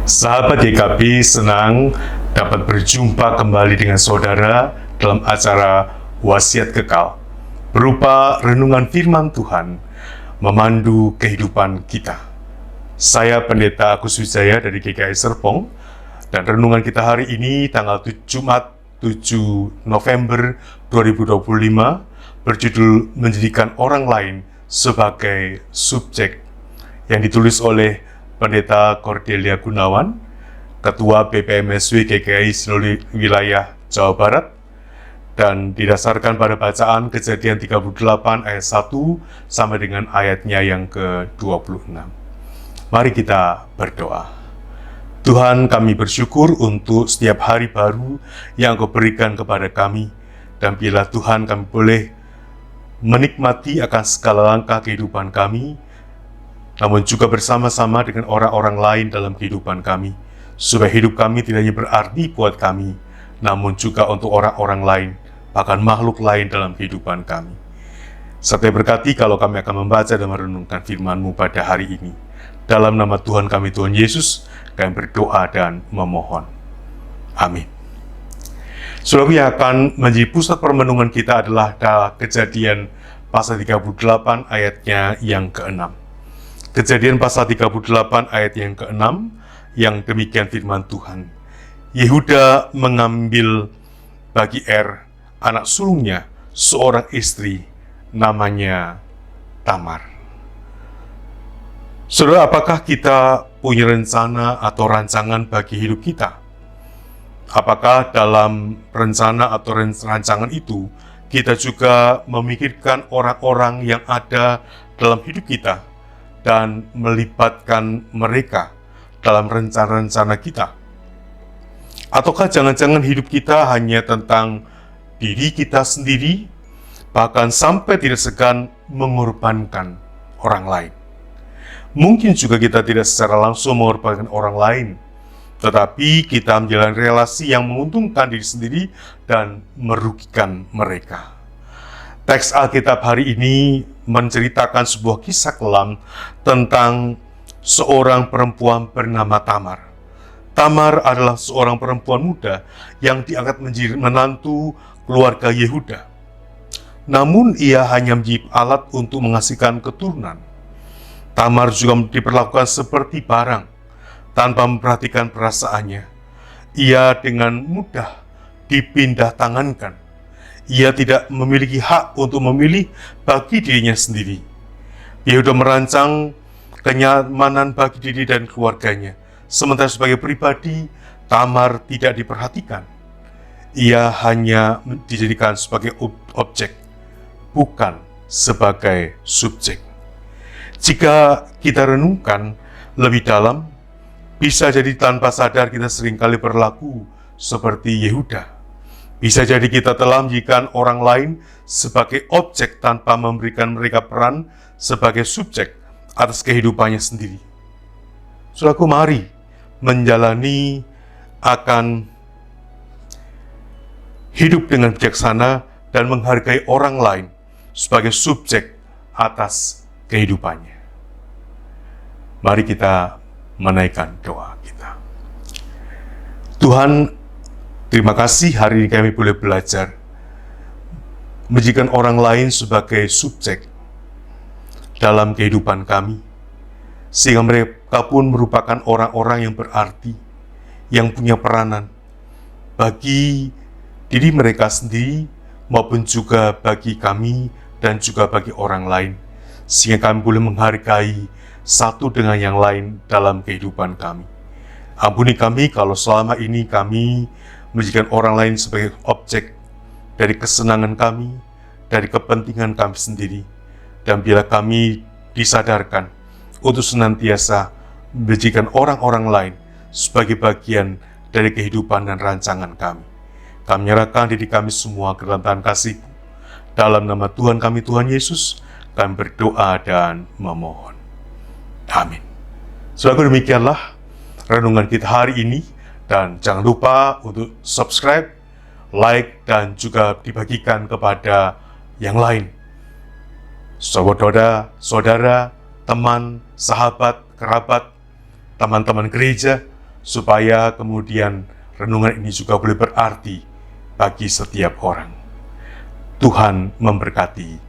Sahabat YKB, senang dapat berjumpa kembali dengan saudara dalam acara Wasiat Kekal, berupa renungan firman Tuhan memandu kehidupan kita. Saya Pendeta Agus Wijaya dari GKI Serpong, dan renungan kita hari ini tanggal Jumat 7 November 2025 berjudul Menjadikan Orang Lain sebagai Subjek, yang ditulis oleh Pendeta Cordelia Gunawan, Ketua BPMSW GKI seluruh wilayah Jawa Barat, dan didasarkan pada bacaan Kejadian 38 ayat 1 sampai dengan ayatnya yang ke-26. Mari kita berdoa. Tuhan, kami bersyukur untuk setiap hari baru yang Engkau berikan kepada kami, dan bila Tuhan kami boleh menikmati akan segala langkah kehidupan kami, namun juga bersama-sama dengan orang-orang lain dalam kehidupan kami, supaya hidup kami tidak hanya berarti buat kami, namun juga untuk orang-orang lain, bahkan makhluk lain dalam kehidupan kami. Serta berkati kalau kami akan membaca dan merenungkan firman-Mu pada hari ini. Dalam nama Tuhan kami, Tuhan Yesus, kami berdoa dan memohon. Amin. Saudara, yang akan menjadi pusat permenungan kita adalah Kejadian pasal 38 ayatnya yang ke-6. Kejadian pasal 38 ayat yang ke-6 yang demikian firman Tuhan. Yehuda mengambil bagi anak sulungnya, seorang istri namanya Tamar. Saudara, apakah kita punya rencana atau rancangan bagi hidup kita? Apakah dalam rencana atau rancangan itu kita juga memikirkan orang-orang yang ada dalam hidup kita dan melibatkan mereka dalam rencana-rencana kita? Ataukah jangan-jangan hidup kita hanya tentang diri kita sendiri, bahkan sampai tidak segan mengorbankan orang lain? Mungkin juga kita tidak secara langsung mengorbankan orang lain, tetapi kita menjalani relasi yang menguntungkan diri sendiri dan merugikan mereka. Teks Alkitab hari ini menceritakan sebuah kisah kelam tentang seorang perempuan bernama Tamar. Tamar adalah seorang perempuan muda yang diangkat menjadi menantu keluarga Yehuda. Namun ia hanya menjadi alat untuk menghasilkan keturunan. Tamar juga diperlakukan seperti barang, tanpa memperhatikan perasaannya. Ia dengan mudah dipindah tangankan. Ia tidak memiliki hak untuk memilih bagi dirinya sendiri. Yehuda merancang kenyamanan bagi diri dan keluarganya, sementara sebagai pribadi, Tamar tidak diperhatikan. Ia hanya dijadikan sebagai objek, bukan sebagai subjek. Jika kita renungkan lebih dalam, bisa jadi tanpa sadar kita seringkali berlaku seperti Yehuda. Bisa jadi kita telah menjadikan orang lain sebagai objek tanpa memberikan mereka peran sebagai subjek atas kehidupannya sendiri. Saudaraku, mari menjalani akan hidup dengan bijaksana dan menghargai orang lain sebagai subjek atas kehidupannya. Mari kita menaikkan doa kita. Tuhan, terima kasih hari ini kami boleh belajar menjadikan orang lain sebagai subjek dalam kehidupan kami, sehingga mereka pun merupakan orang-orang yang berarti, yang punya peranan bagi diri mereka sendiri maupun juga bagi kami dan juga bagi orang lain, sehingga kami boleh menghargai satu dengan yang lain dalam kehidupan kami. Ampuni kami kalau selama ini kami menjadikan orang lain sebagai objek dari kesenangan kami, dari kepentingan kami sendiri. Dan bila kami disadarkan untuk senantiasa menjadikan orang-orang lain sebagai bagian dari kehidupan dan rancangan kami, kami menyerahkan diri kami semua ke dalam tangan kasih-Mu. Dalam nama Tuhan kami, Tuhan Yesus, kami berdoa dan memohon. Amin. Saudara, demikianlah renungan kita hari ini. Dan jangan lupa untuk subscribe, like, dan juga dibagikan kepada yang lain. Saudara, teman, sahabat, kerabat, teman-teman gereja, supaya kemudian renungan ini juga boleh berarti bagi setiap orang. Tuhan memberkati.